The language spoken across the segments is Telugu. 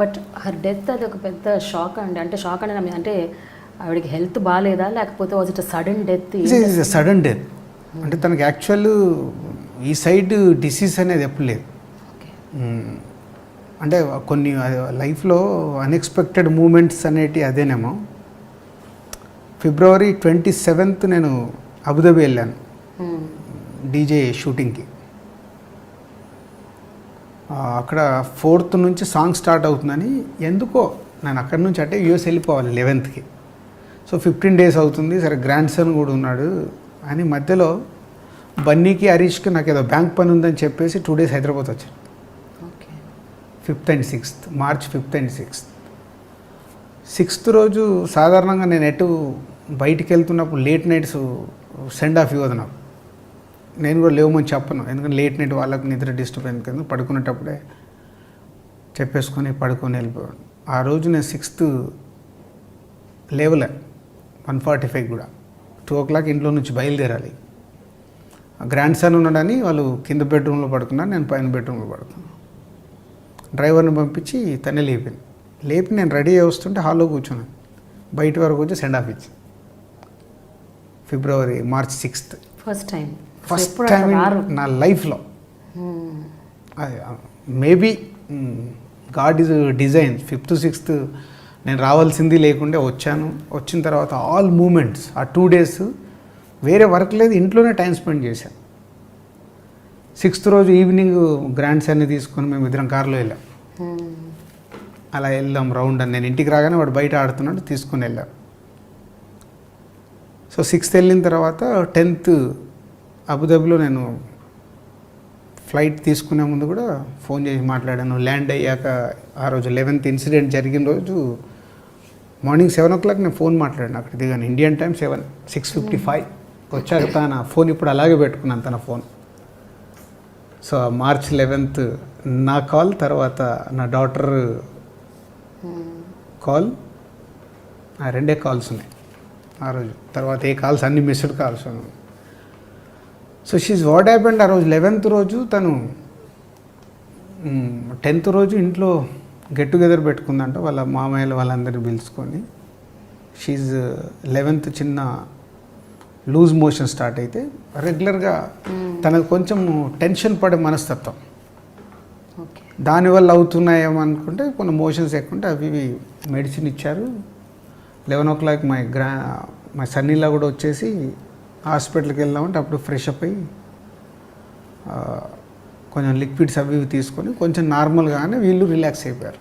బట్ హర్ డెత్ అది ఒక పెద్ద షాక్ అండి. అంటే షాక్ అంటే ఆవిడకి హెల్త్ బాగాలేదా, లేకపోతే was it sudden death? Sudden death. అంటే తనకి యాక్చువల్ ఈ సైడ్ డిసీజ్ అనేది ఎప్పుడు లేదు. అంటే కొన్ని లైఫ్లో అన్ఎక్స్పెక్టెడ్ మూమెంట్స్ అనేటివి అదేనేమో. February 27th నేను అబుదాబి వెళ్ళాను డీజే షూటింగ్కి. అక్కడ 4th నుంచి సాంగ్ స్టార్ట్ అవుతుందని ఎందుకో నేను అక్కడి నుంచి అంటే యూఎస్ వెళ్ళిపోవాలి 11th. సో 15 days అవుతుంది. సరే గ్రాండ్ సన్ కూడా ఉన్నాడు అని మధ్యలో బన్నీకి హరీష్కి నాకు ఏదో బ్యాంక్ పని ఉందని చెప్పేసి 2 days హైదరాబాద్ వచ్చాను. 5th and 6th, March 5th and 6th. 6th రోజు సాధారణంగా నేను ఎటు బయటికి వెళ్తున్నప్పుడు లేట్ నైట్స్ సెండ్ ఆఫ్ ఇవ్వదు నాకు. నేను కూడా లేవమని చెప్పను, ఎందుకంటే లేట్ నైట్ వాళ్ళకి నిద్ర డిస్టర్బ్ అయింది కదా. పడుకునేటప్పుడే చెప్పేసుకొని పడుకొని వెళ్ళిపోయాను. ఆ రోజు నేను 6th లేవలే, 1:45 కూడా. 2 o'clock ఇంట్లో నుంచి బయలుదేరాలి. గ్రాండ్ సన్ ఉన్నాడని వాళ్ళు కింద బెడ్రూమ్లో పడుకున్నారు, నేను పైన బెడ్రూమ్లో పడుకున్నాను. డ్రైవర్ని పంపించి తనే లేపి నేను రెడీ అయ్యి వస్తుంటే హాల్లో కూర్చున్నాను. బయట వరకు వచ్చి సెండ్ ఆఫ్ ఇచ్చి March 6th. ఫస్ట్ టైం నా లైఫ్లో. Maybe God is design. 5th, 6th నేను రావాల్సింది లేకుండే వచ్చాను. వచ్చిన తర్వాత ఆల్ మూమెంట్స్ ఆ 2 days వేరే వర్క్ లేదు, ఇంట్లోనే టైం స్పెండ్ చేశాను. 6th రోజు ఈవినింగ్ గ్రాండ్ సన్ని తీసుకొని మేము ఇద్దరం కార్లో వెళ్ళాం. అలా వెళ్దాం రౌండ్ అని. నేను ఇంటికి రాగానే వాడు బయట ఆడుతున్నాడు, తీసుకొని వెళ్ళాం. సో 6th వెళ్ళిన తర్వాత 10th అబుదాబిలో నేను ఫ్లైట్ తీసుకునే ముందు కూడా ఫోన్ చేసి మాట్లాడాను. ల్యాండ్ అయ్యాక ఆ రోజు 11th ఇన్సిడెంట్ జరిగిన రోజు మార్నింగ్ 7 o'clock నేను ఫోన్ మాట్లాడాను అక్కడ దిగాను. ఇండియన్ టైం 6:55 వచ్చాక తన ఫోన్ ఇప్పుడు అలాగే పెట్టుకున్నాను తన ఫోన్. సో March 11th నా కాల్, తర్వాత నా డాటర్ కాల్, ఆ 2 కాల్స్ ఉన్నాయి ఆ రోజు. తర్వాత ఏ కాల్స్ అన్ని మిస్డ్ కాల్స్ ఉన్నాయి. So she's what happened. ఆ రోజు 11th రోజు తను 10th రోజు ఇంట్లో గెట్ టుగెదర్ పెట్టుకుందంట వాళ్ళ మామయ్యలు వాళ్ళందరినీ పిలుచుకొని. షీజ్ 11th చిన్న లూజ్ మోషన్ స్టార్ట్ అయితే రెగ్యులర్గా తనకు కొంచెం టెన్షన్ పడే మనస్తత్వం, దానివల్ల అవుతున్నాయేమో అనుకుంటే కొన్ని మోషన్స్ ఎక్కుంటే అవి మెడిసిన్ ఇచ్చారు. 11 o'clock మై సన్నీలా కూడా వచ్చేసి హాస్పిటల్కి వెళ్దామంటే అప్పుడు ఫ్రెష్ అప్ అయ్యి కొంచెం లిక్విడ్స్ అవి తీసుకొని కొంచెం నార్మల్గానే వీళ్ళు రిలాక్స్ అయిపోయారు.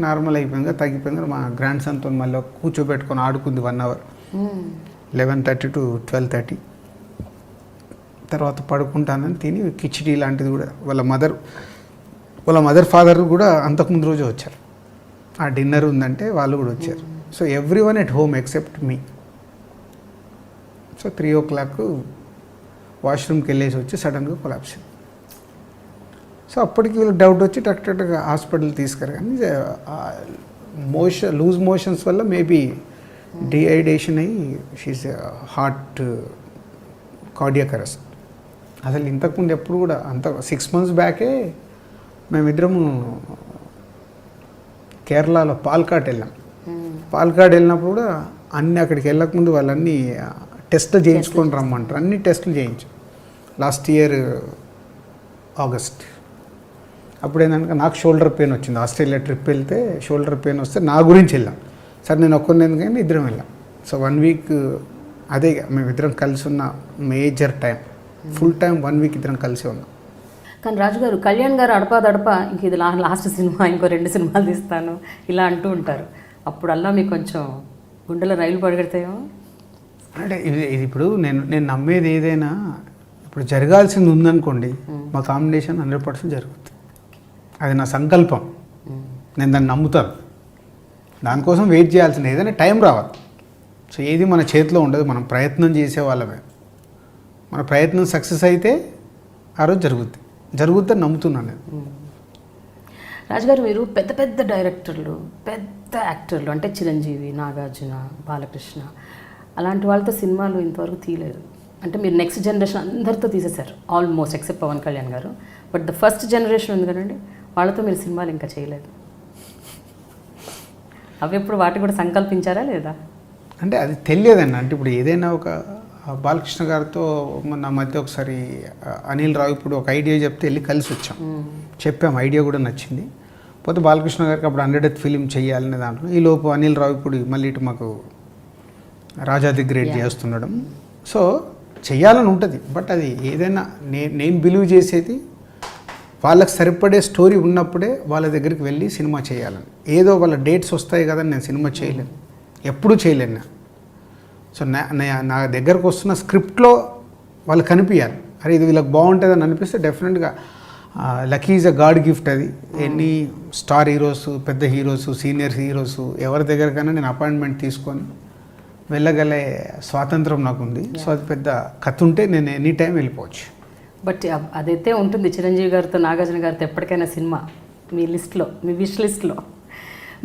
నార్మల్ అయిపోయింది, తగ్గిపోయింది. మా గ్రాండ్ సన్తో మళ్ళీ కూర్చోబెట్టుకొని ఆడుకుంది 1 hour, 11:30 to 12:30. తర్వాత పడుకుంటానని తిని కిచిడి లాంటిది కూడా వాళ్ళ మదర్ ఫాదర్ కూడా అంతకుముందు రోజే వచ్చారు. ఆ డిన్నర్ ఉందంటే వాళ్ళు కూడా వచ్చారు. So everyone at home except me. So 3 o'clock వాష్రూమ్కి వెళ్ళేసి వచ్చి సడన్గా కొలాప్స్. సో అప్పటికి వీళ్ళకి డౌట్ వచ్చి టక్గా హాస్పిటల్ తీసుకురా. కానీ లూజ్ మోషన్స్ వల్ల మేబీ డిహైడ్రేషన్ అయ్యి షీజ్ హార్ట్ కార్డియాక్ అరెస్ట్. అసలు ఇంతకుముందు ఎప్పుడు కూడా 6 months బ్యాకే మేమిద్దరము కేరళలో పాల్కాడ్ వెళ్ళాం. పాల్కాడ్ వెళ్ళినప్పుడు కూడా అక్కడికి వెళ్ళకముందు వాళ్ళన్నీ టెస్టులు చేయించుకొని రమ్మంటారు. అన్ని టెస్టులు చేయించు. లాస్ట్ ఇయర్ ఆగస్ట్ అప్పుడు ఏంటంటే నాకు షోల్డర్ పెయిన్ వచ్చింది. ఆస్ట్రేలియా ట్రిప్ వెళ్తే షోల్డర్ పెయిన్ వస్తే నా గురించి వెళ్ళాం. సరే నేను ఒక్కరిని ఎందుకని ఇద్దరం వెళ్ళాం. సో 1 week అదే మేమిద్దరం కలిసి ఉన్న major time, full time 1 week ఇద్దరం కలిసి ఉన్నాం. కానీ రాజు గారు, కళ్యాణ్ గారు అడపాదడపా ఇంక ఇది లాస్ట్ సినిమా, ఇంకో 2 సినిమాలు తీస్తాను ఇలా అంటూ ఉంటారు. అప్పుడల్లా మీకు కొంచెం గుండెలో రైలు పరిగెడతాయేమో. అంటే ఇది ఇప్పుడు నేను నమ్మేది ఏదైనా ఇప్పుడు జరగాల్సింది ఉందనుకోండి, మా కాంబినేషన్ 100% జరుగుతుంది. అది నా సంకల్పం, నేను దాన్ని నమ్ముతాను. దానికోసం వెయిట్ చేయాల్సింది ఏదైనా టైం రావాలి. సో ఏది మన చేతిలో ఉండదు, మనం ప్రయత్నం చేసేవాళ్ళమే. మన ప్రయత్నం సక్సెస్ అయితే ఆ రోజు జరుగుద్దని నమ్ముతున్నాను నేను. రాజుగారు, మీరు పెద్ద పెద్ద డైరెక్టర్లు, పెద్ద యాక్టర్లు అంటే చిరంజీవి, నాగార్జున, బాలకృష్ణ అలాంటి వాళ్ళతో సినిమాలు ఇంతవరకు తీయలేదు. అంటే మీరు నెక్స్ట్ జనరేషన్ అందరితో తీసేశారు ఆల్మోస్ట్, ఎక్సెప్ట్ పవన్ కళ్యాణ్ గారు. బట్ ద ఫస్ట్ జనరేషన్ ఉంది కదండి, వాళ్ళతో మీరు సినిమాలు ఇంకా చేయలేదు. అవి ఎప్పుడు వాటి కూడా సంకల్పించారా లేదా? అంటే అది తెలియదండి. అంటే ఇప్పుడు ఏదైనా ఒక బాలకృష్ణ గారితో నా మధ్య ఒకసారి అనిల్ రావు ఇప్పుడు ఒక ఐడియా చెప్తే వెళ్ళి కలిసి వచ్చాం, చెప్పాం, ఐడియా కూడా నచ్చింది. పోతే బాలకృష్ణ గారికి అప్పుడు 100th ఫిలిం చేయాలనే దాంట్లో ఈ లోపు అనిల్ రావు ఇప్పుడు మళ్ళీ ఇటు మాకు రాజా ది గ్రేట్ చేస్తుండడం. సో చెయ్యాలని ఉంటుంది. బట్ అది ఏదైనా నేను బిలీవ్ చేసేది వాళ్ళకి సరిపడే స్టోరీ ఉన్నప్పుడే వాళ్ళ దగ్గరికి వెళ్ళి సినిమా చేయాలని. ఏదో వాళ్ళ డేట్స్ వస్తాయి కదా నేను సినిమా చేయలేను, ఎప్పుడూ చేయలేను. సో నా దగ్గరకు వస్తున్న స్క్రిప్ట్లో వాళ్ళు కనిపించాలి. అరే ఇది వీళ్ళకి బాగుంటుందని అనిపిస్తే డెఫినెట్గా lucky is a God gift. అది ఎన్ని స్టార్ హీరోస్, పెద్ద హీరోస్, సీనియర్ హీరోస్ ఎవరి దగ్గరకైనా నేను అపాయింట్మెంట్ తీసుకొని వెళ్ళగలే స్వాతంత్రం నాకుంది. సో అది పెద్ద కథ ఉంటే నేను ఎనీ టైం వెళ్ళిపోవచ్చు. బట్ అదైతే ఉంటుంది చిరంజీవి గారితో, నాగార్జున గారితో ఎప్పటికైనా సినిమా మీ లిస్ట్లో, మీ విష్ లిస్ట్లో.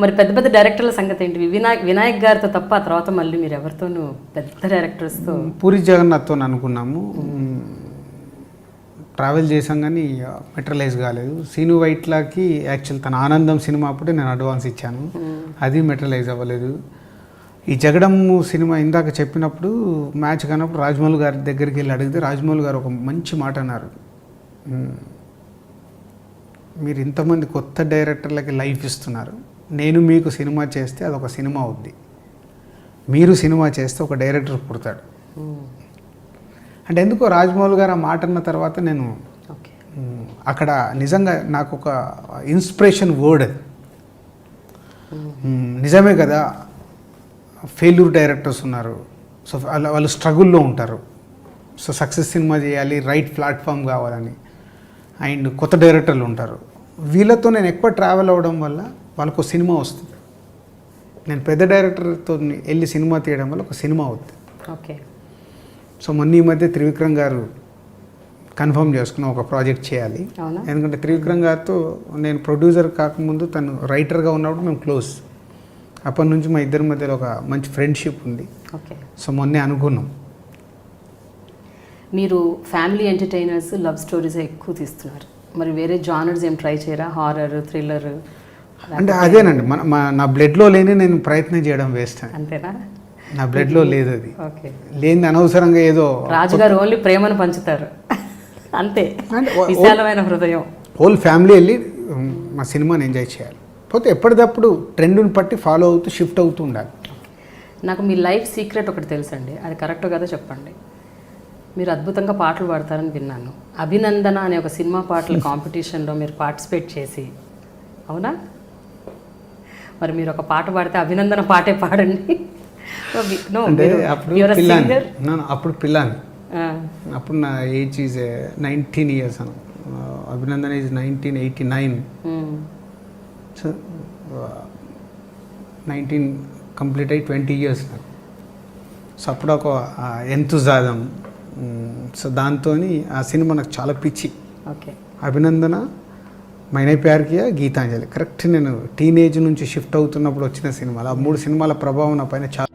మరి పెద్ద పెద్ద డైరెక్టర్ల సంగతి ఏంటి? వినాయక్ గారితో తప్ప ఆ తర్వాత మళ్ళీ మీరు ఎవరితోనూ పెద్ద డైరెక్టర్స్తో? పూరి జగన్నాథ్తో అనుకున్నాము, ట్రావెల్ చేసాం కానీ మెటరలైజ్ కాలేదు. సీను వైట్లాకి యాక్చువల్ తన ఆనందం సినిమా అప్పుడే నేను అడ్వాన్స్ ఇచ్చాను, అది మెటరలైజ్ అవ్వలేదు. ఈ జగడమ్ము సినిమా ఇందాక చెప్పినప్పుడు మ్యాచ్ కానప్పుడు రాజమౌళి గారి దగ్గరికి వెళ్ళి అడిగితే రాజమౌళి గారు ఒక మంచి మాట అన్నారు, మీరు ఇంతమంది కొత్త డైరెక్టర్లకి లైఫ్ ఇస్తున్నారు, నేను మీకు సినిమా చేస్తే అదొక సినిమా అవుద్ది, మీరు సినిమా చేస్తే ఒక డైరెక్టర్ పుడతాడు. అంటే ఎందుకో రాజమౌళి గారు ఆ మాట అన్న తర్వాత నేను అక్కడ నిజంగా నాకు ఒక ఇన్స్పిరేషన్ వర్డ్ అది. నిజమే కదా, ఫెయిల్యూర్ డైరెక్టర్స్ ఉన్నారు, సో వాళ్ళు స్ట్రగుల్లో ఉంటారు, సో సక్సెస్ సినిమా చేయాలి, రైట్ ప్లాట్ఫామ్ కావాలని. అండ్ కొత్త డైరెక్టర్లు ఉంటారు, వీళ్ళతో నేను ఎక్కువ ట్రావెల్ అవ్వడం వల్ల వాళ్ళకు సినిమా వస్తుంది. నేను పెద్ద డైరెక్టర్తో వెళ్ళి సినిమా తీయడం వల్ల ఒక సినిమా అవుతుంది. ఓకే. సో మొన్న ఈ మధ్య త్రివిక్రమ్ గారు కన్ఫర్మ్ చేసుకున్న ఒక ప్రాజెక్ట్ చేయాలి. ఎందుకంటే త్రివిక్రమ్ గారితో నేను ప్రొడ్యూసర్ కాకముందు తను రైటర్గా ఉన్నప్పుడు మేము క్లోజ్, అప్పటి నుంచి మా ఇద్దరి మధ్యలో ఒక మంచి ఫ్రెండ్షిప్ ఉంది. ఓకే. సో మొన్నే అనుకున్నాం. మీరు ఫ్యామిలీ ఎంటర్టైనర్స్, లవ్ స్టోరీస్ ఎక్కువ తీస్తున్నారు, మరి వేరే జానర్స్ ఏం ట్రై చేయరా? Horror, thriller? అంటే అదేనండి, నా బ్లడ్లో లేని నేను ప్రయత్నం చేయడం వేస్ట్. అంతేనా? నా బ్లడ్లో లేదు అది. ఓకే. లేని అనవసరంగా ఏదో. రాజుగారు ఓన్లీ ప్రేమను పంచుతారు అంతే, విశాలమైన హృదయం. హోల్ ఫ్యామిలీ వెళ్ళి మా సినిమాని ఎంజాయ్ చేయాలి. పోతే ఎప్పటికప్పుడు ట్రెండ్ని బట్టి ఫాలో అవుతూ షిఫ్ట్ అవుతూ ఉండాలి. నాకు మీ లైఫ్ సీక్రెట్ ఒకటి తెలుసండి, అది కరెక్ట్ కదా చెప్పండి. మీరు అద్భుతంగా పాటలు పాడతారని విన్నాను. అభినందన అనే ఒక సినిమా పాటల కాంపిటీషన్లో మీరు పార్టిసిపేట్ చేసి, అవునా? మరి మీరు ఒక పాట పాడితే అభినందన పాటే పాడండి. అంటే అప్పుడు పిల్లాని, అప్పుడు నా age is 19 years Anu, Abhinandana is 1989. So 19 complete అయ్యి 20 years నాకు. సో అప్పుడు ఒక ఎంతుజాదం, సో దాంతో ఆ సినిమా నాకు చాలా పిచ్చి. ఓకే. అభినందన, మైనే ప్యార్ కియా, గీతాంజలి కరెక్ట్ నేను టీనేజ్ నుంచి షిఫ్ట్ అవుతున్నప్పుడు వచ్చిన సినిమాలు. ఆ 3 సినిమాల ప్రభావం నా పైన చాలా.